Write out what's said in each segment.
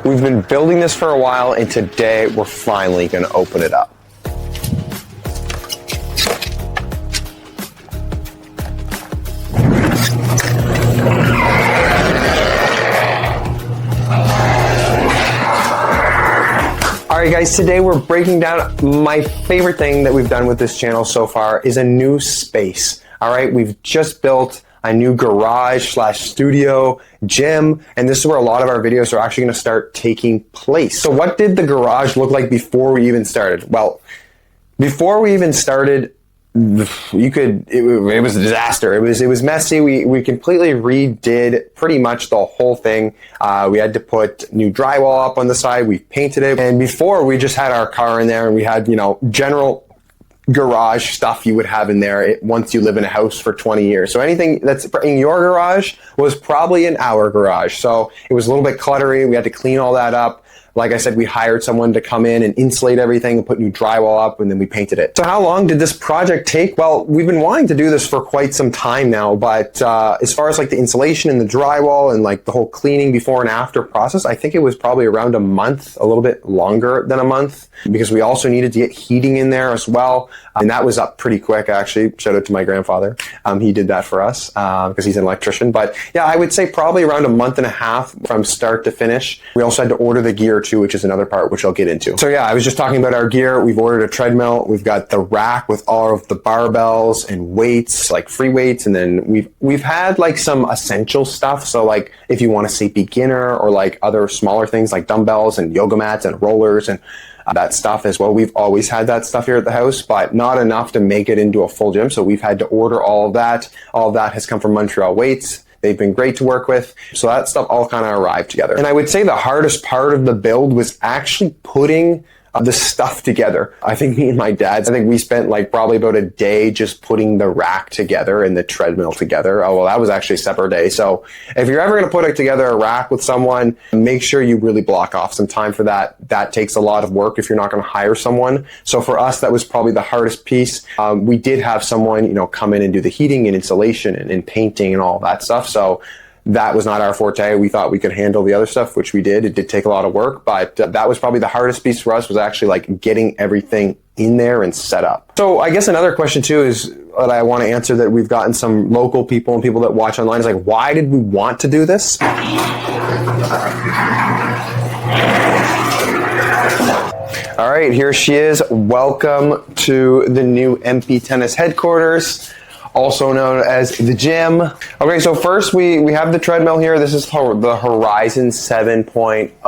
We've been building this for a while, and today we're finally going to open it up. Alright guys, today we're breaking down my favorite thing that we've done with this channel so far is a new space. Alright, we've just built a new garage / studio, gym, and this is where a lot of our videos are actually going to start taking place. So what did the garage look like before we even started? Well, before we even started, it was a disaster. It was messy. We completely redid pretty much the whole thing. We had to put new drywall up on the side. We painted it. And before, we just had our car in there, and we had, general garage stuff you would have in there once you live in a house for 20 years. So anything that's in your garage was probably in our garage. So it was a little bit cluttery. We had to clean all that up. Like I said, we hired someone to come in and insulate everything and put new drywall up, and then we painted it. So how long did this project take? Well, we've been wanting to do this for quite some time now, but as far as like the insulation and the drywall and like the whole cleaning before and after process, I think it was probably around a month, a little bit longer than a month, because we also needed to get heating in there as well. And that was up pretty quick, actually. Shout out to my grandfather. He did that for us because he's an electrician. But yeah, I would say probably around a month and a half from start to finish. We also had to order the gear too, which is another part which I'll get into. So yeah, I was just talking about our gear. We've ordered a treadmill. We've got the rack with all of the barbells and weights, like free weights. And then we've had like some essential stuff. So like if you want to say beginner or like other smaller things like dumbbells and yoga mats and rollers and that stuff as well. We've always had that stuff here at the house, but not enough to make it into a full gym. So we've had to order all of that. All of that has come from Montreal Weights. They've been great to work with. So that stuff all kind of arrived together. And I would say the hardest part of the build was actually putting the stuff together. I think me and my dad, we spent like probably about a day just putting the rack together and the treadmill together. Oh, well, that was actually a separate day. So if you're ever going to put together a rack with someone, make sure you really block off some time for that. That takes a lot of work if you're not going to hire someone. So for us, that was probably the hardest piece. We did have someone, come in and do the heating and insulation and painting and all that stuff. So that was not our forte. We thought we could handle the other stuff, which we did. It did take a lot of work, but that was probably the hardest piece for us, was actually like getting everything in there and set up. So I guess another question too is that I want to answer, that we've gotten some local people and people that watch online, is like, why did we want to do this? All right, here she is. Welcome to the new MPTennis headquarters, also known as the gym. Okay, so first we have the treadmill here. This is the Horizon 7.0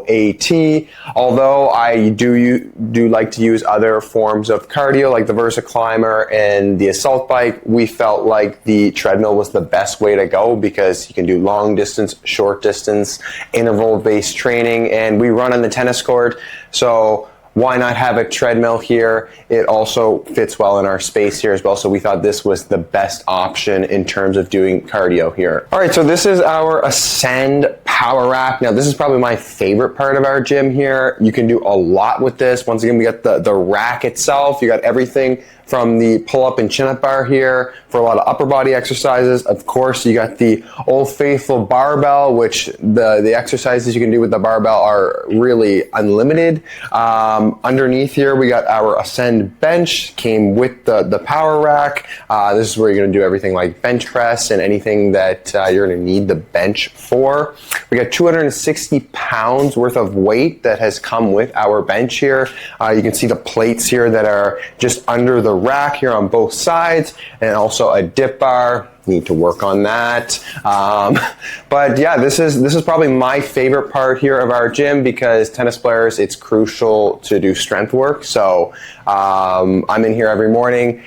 AT. Although I do like to use other forms of cardio like the Versa Climber and the Assault Bike, we felt like the treadmill was the best way to go because you can do long distance, short distance, interval-based training, and we run on the tennis court. So why not have a treadmill here? It also fits well in our space here as well. So we thought this was the best option in terms of doing cardio here. All right, so this is our Ascend Power Rack. Now, this is probably my favorite part of our gym here. You can do a lot with this. Once again, we got the rack itself. You got everything from the pull-up and chin-up bar here for a lot of upper body exercises. Of course, you got the Old Faithful barbell, which the exercises you can do with the barbell are really unlimited. Underneath here, we got our Ascend bench, came with the power rack. This is where you're gonna do everything like bench press and anything that you're gonna need the bench for. We got 260 pounds worth of weight that has come with our bench here. You can see the plates here that are just under the rack here on both sides, and also a dip bar. Need to work on that. But yeah, this is probably my favorite part here of our gym, because tennis players, it's crucial to do strength work. So I'm in here every morning.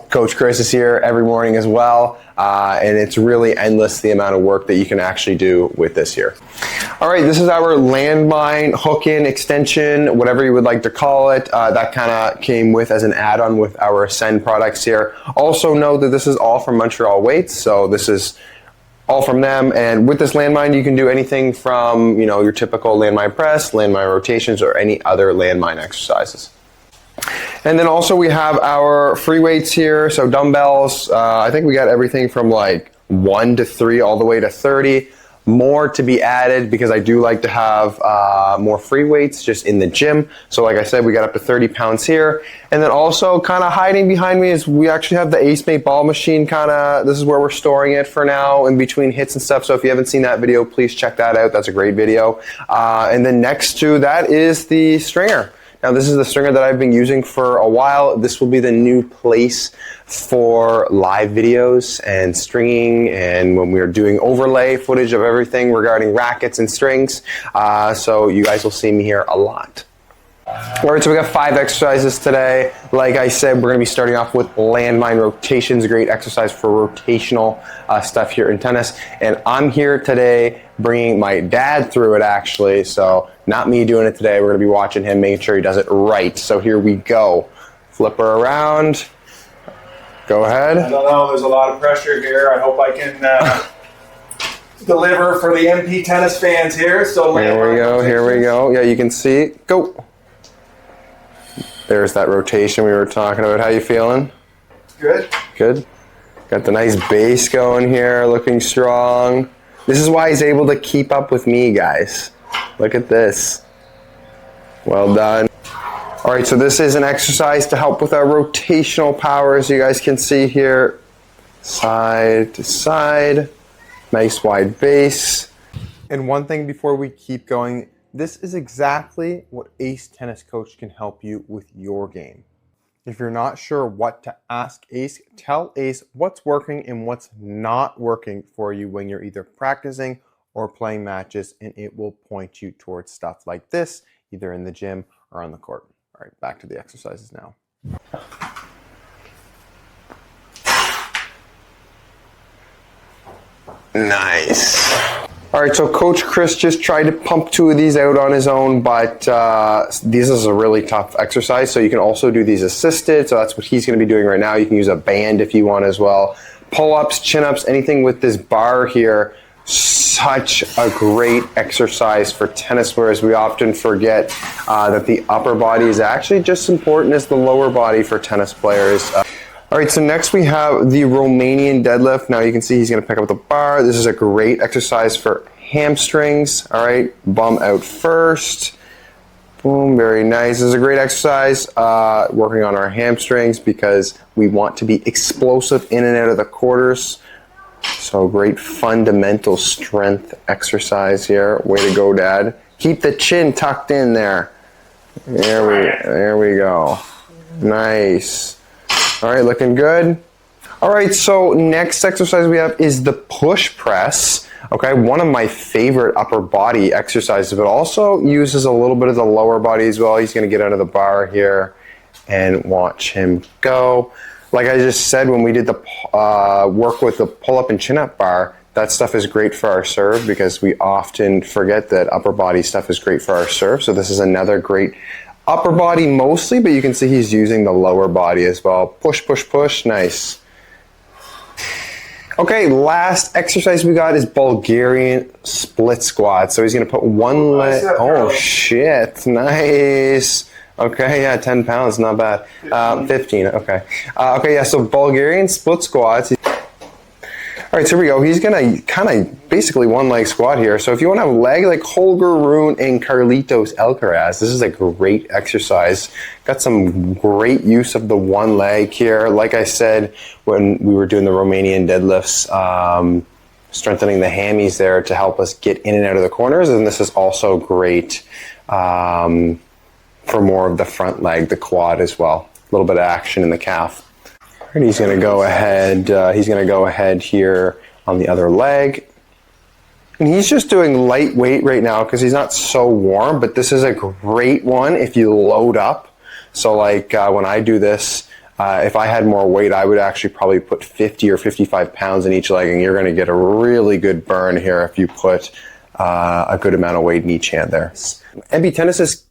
Coach Chris is here every morning as well. And it's really endless the amount of work that you can actually do with this here. All right, this is our Landmine hook-in extension, whatever you would like to call it. That kind of came with as an add-on with our Ascend products here. Also know that this is all from Montreal Weights, so this is all from them. And with this Landmine, you can do anything from, your typical Landmine press, Landmine rotations, or any other Landmine exercises. And then also we have our free weights here, so dumbbells. I think we got everything from like 1 to 3 all the way to 30. more to be added because I do like to have more free weights just in the gym. So like I said, we got up to 30 pounds here. And then also kind of hiding behind me is we actually have the Acemate ball machine this is where we're storing it for now in between hits and stuff. So if you haven't seen that video, please check that out. That's a great video. And then next to that is the stringer. Now this is the stringer that I've been using for a while. This will be the new place for live videos and stringing, and when we're doing overlay footage of everything regarding rackets and strings. So you guys will see me here a lot. All right, so we got 5 exercises today. Like I said, we're going to be starting off with landmine rotations, a great exercise for rotational stuff here in tennis. And I'm here today bringing my dad through it actually, so not me doing it today. We're going to be watching him, making sure he does it right. So here we go. Flip her around. Go ahead. I don't know, there's a lot of pressure here. I hope I can deliver for the MPTennis fans here. So here we go, here we go. Yeah, you can see. Go. There's that rotation we were talking about. How you feeling? Good. Good. Got the nice base going here, looking strong. This is why he's able to keep up with me, guys. Look at this. Well done. All right, so this is an exercise to help with our rotational power, as you guys can see here. Side to side. Nice wide base. And one thing before we keep going, this is exactly what Ace Tennis Coach can help you with your game. If you're not sure what to ask Ace, tell Ace what's working and what's not working for you when you're either practicing or playing matches, and it will point you towards stuff like this, either in the gym or on the court. All right, back to the exercises now. Nice. All right, so Coach Chris just tried to pump 2 of these out on his own, but this is a really tough exercise, so you can also do these assisted, so that's what he's going to be doing right now. You can use a band if you want as well. Pull-ups, chin-ups, anything with this bar here. Such a great exercise for tennis, whereas we often forget that the upper body is actually just as important as the lower body for tennis players. All right, so next we have the Romanian deadlift. Now you can see he's going to pick up the bar. This is a great exercise for hamstrings. All right, bum out first. Boom, very nice. This is a great exercise working on our hamstrings because we want to be explosive in and out of the quarters. So great fundamental strength exercise here. Way to go, Dad. Keep the chin tucked in there. There we go. Nice. All right, looking good. All right, so next exercise we have is the push press. Okay, one of my favorite upper body exercises, but also uses a little bit of the lower body as well. He's going to get under the bar here and watch him go. Like I just said, when we did the work with the pull-up and chin-up bar, that stuff is great for our serve because we often forget that upper body stuff is great for our serve. So this is another great upper body mostly, but you can see he's using the lower body as well. Push, push, push. Nice. Okay, last exercise we got is Bulgarian split squat. So he's going to put one leg. Oh, shit. Nice. Okay, yeah, 10 pounds, not bad. 15, okay. Okay, yeah, so Bulgarian split squats. All right, so here we go. He's going to kind of basically one leg squat here. So if you want to have a leg like Holger Rune and Carlitos Alcaraz, this is a great exercise. Got some great use of the one leg here. Like I said, when we were doing the Romanian deadlifts, strengthening the hammies there to help us get in and out of the corners. And this is also great for more of the front leg, the quad as well. A little bit of action in the calf. And he's going to go ahead. He's going to go ahead here on the other leg. And he's just doing lightweight right now because he's not so warm, but this is a great one if you load up. So like when I do this, if I had more weight, I would actually probably put 50 or 55 pounds in each leg, and you're going to get a really good burn here if you put a good amount of weight in each hand there. MPTennis is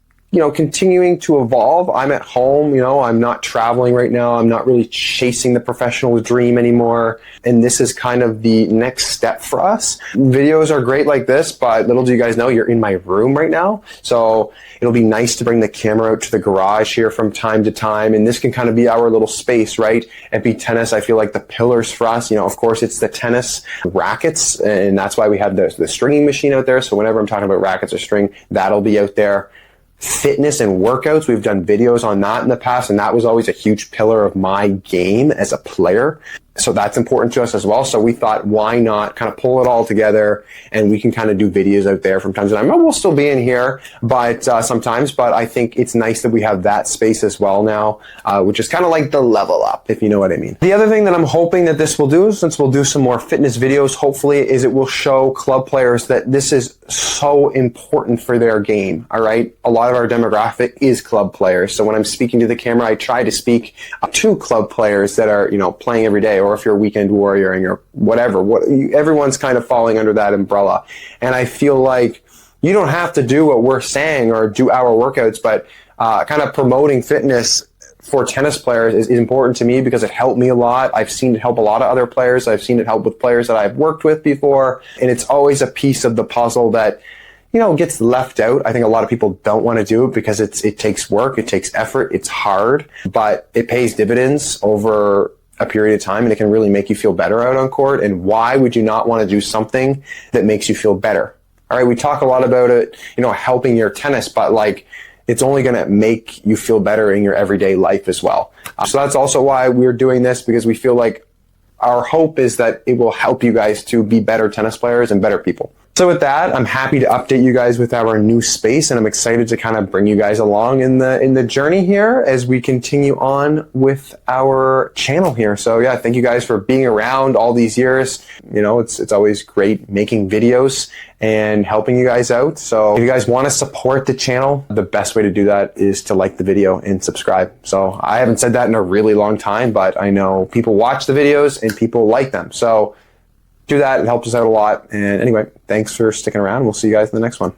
continuing to evolve. I'm at home, I'm not traveling right now. I'm not really chasing the professional dream anymore. And this is kind of the next step for us. Videos are great like this, but little do you guys know, you're in my room right now. So it'll be nice to bring the camera out to the garage here from time to time. And this can kind of be our little space, right? MPTennis, I feel like the pillars for us, of course, it's the tennis rackets. And that's why we have the stringing machine out there. So whenever I'm talking about rackets or string, that'll be out there. Fitness and workouts, we've done videos on that in the past, and that was always a huge pillar of my game as a player. So that's important to us as well. So we thought, why not kind of pull it all together, and we can kind of do videos out there from time to time. We'll still be in here, but sometimes. But I think it's nice that we have that space as well now, which is kind of like the level up, if you know what I mean. The other thing that I'm hoping that this will do, since we'll do some more fitness videos, hopefully, is it will show club players that this is so important for their game. All right, a lot of our demographic is club players. So when I'm speaking to the camera, I try to speak to club players that are playing every day. Or if you're a weekend warrior and you're whatever, everyone's kind of falling under that umbrella. And I feel like you don't have to do what we're saying or do our workouts, but kind of promoting fitness for tennis players is important to me because it helped me a lot. I've seen it help a lot of other players. I've seen it help with players that I've worked with before. And it's always a piece of the puzzle that gets left out. I think a lot of people don't want to do it because it takes work, it takes effort, it's hard, but it pays dividends over a period of time, and it can really make you feel better out on court. And why would you not want to do something that makes you feel better? All right, we talk a lot about it, helping your tennis, but it's only going to make you feel better in your everyday life as well. So that's also why we're doing this, because we feel like our hope is that it will help you guys to be better tennis players and better people. So with that, I'm happy to update you guys with our new space, and I'm excited to kind of bring you guys along in the journey here as we continue on with our channel here. So yeah, thank you guys for being around all these years. It's always great making videos and helping you guys out. So if you guys want to support the channel, the best way to do that is to like the video and subscribe. So I haven't said that in a really long time, but I know people watch the videos and people like them. So do that. It helps us out a lot. And anyway, thanks for sticking around. We'll see you guys in the next one.